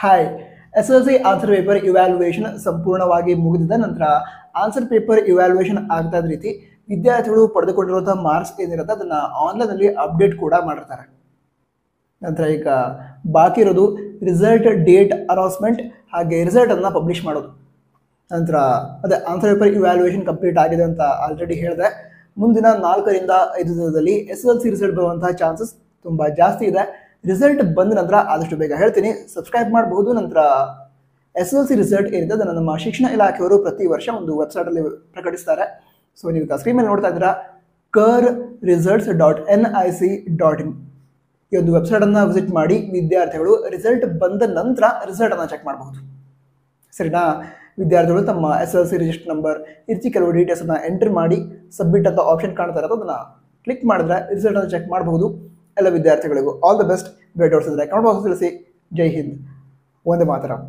Hi. SSLC answer paper evaluation ಸಂಪೂರ್ಣವಾಗಿ ಮುಗಿದ ನಂತರ ಆನ್ಸರ್ ಪೇಪರ್ ಇವ್ಯಾಲ್ಯೂಯೇಷನ್ ಆಗ್ತಾ ಇದ್ದ ರೀತಿ ವಿದ್ಯಾರ್ಥಿಗಳು ಪಡೆದುಕೊಂಡಿರುವಂತಹ ಮಾರ್ಕ್ಸ್ ಏನಿರುತ್ತೆ ಅದನ್ನ ಆನ್ಲೈನಲ್ಲಿ ಅಪ್ಡೇಟ್ ಕೂಡ ಮಾಡಿರ್ತಾರೆ. ನಂತರ ಈಗ ಬಾಕಿ ಇರೋದು ರಿಸಲ್ಟ್ ಡೇಟ್ ಅನೌನ್ಸ್ಮೆಂಟ್ ಹಾಗೆ ರಿಸಲ್ಟ್ ಅನ್ನ ಪಬ್ಲಿಷ್ ಮಾಡೋದು. ನಂತರ ಅದೇ ಆನ್ಸರ್ ಪೇಪರ್ ಇವ್ಯಾಲ್ಯೂಯೇಷನ್ ಕಂಪ್ಲೀಟ್ ಆಗಿದೆ ಅಂತ ಆಲ್ರೆಡಿ ಹೇಳಿದೆ. ಮುಂದಿನ 4 ರಿಂದ 5 ದಿನದಲ್ಲಿ SSLC ರಿಸಲ್ಟ್ ಬರುವಂತಹ ಚಾನ್ಸಸ್ ತುಂಬಾ ಜಾಸ್ತಿ ಇದೆ. ರಿಸಲ್ಟ್ ಬಂದ ನಂತರ ಆದಷ್ಟು ಬೇಗ ಹೇಳ್ತೀನಿ, ಸಬ್ಸ್ಕ್ರೈಬ್ ಮಾಡಬಹುದು. ನಂತರ SSLC ರಿಸಲ್ಟ್ ಏನಿದೆ ಅದನ್ನು ನಮ್ಮ ಶಿಕ್ಷಣ ಇಲಾಖೆಯವರು ಪ್ರತಿ ವರ್ಷ ಒಂದು ವೆಬ್ಸೈಟ್ ಅಲ್ಲಿ ಪ್ರಕಟಿಸ್ತಾರೆ. ಸೊ ನೀವು ಸ್ಕ್ರೀನ್ ಮೇಲೆ ನೋಡ್ತಾ ಇದ್ದೀರಾ kerresults.nic.in ಈ ಒಂದು ವೆಬ್ಸೈಟ್ ಅನ್ನ ವಿಸಿಟ್ ಮಾಡಿ ವಿದ್ಯಾರ್ಥಿಗಳು ರಿಸಲ್ಟ್ ಬಂದ ನಂತರ ರಿಸಲ್ಟ್ ಅನ್ನ ಚೆಕ್ ಮಾಡಬಹುದು. ಸರಿನಾ? ವಿದ್ಯಾರ್ಥಿಗಳು ತಮ್ಮ SSLC ರಿಜಿಸ್ಟರ್ ನಂಬರ್ ಈ ರೀತಿ ಕೆಲವು ಡೀಟೇಲ್ಸ್ ಅನ್ನ ಎಂಟರ್ ಮಾಡಿ ಸಬ್ಮಿಟ್ ಅಂತ ಆಪ್ಷನ್ ಕಾಣ್ತಾ ಇರೋದು ಅದನ್ನ ಕ್ಲಿಕ್ ಮಾಡಿದ್ರೆ ರಿಸಲ್ಟ್ ಅನ್ನು ಚೆಕ್ ಮಾಡಬಹುದು. ಎಲ್ಲ ವಿದ್ಯಾರ್ಥಿಗಳಿಗೂ ಆಲ್ ದ ಬೆಸ್ಟ್. ಬೇರೆ ಡೌಟ್ಸ್ ಇದ್ರೆ ಕಮೆಂಟ್ ಬಾಕ್ಸ್ ತಿಳಿಸಿ. ಜೈ ಹಿಂದ್, ವಂದೇ ಮಾತರಂ.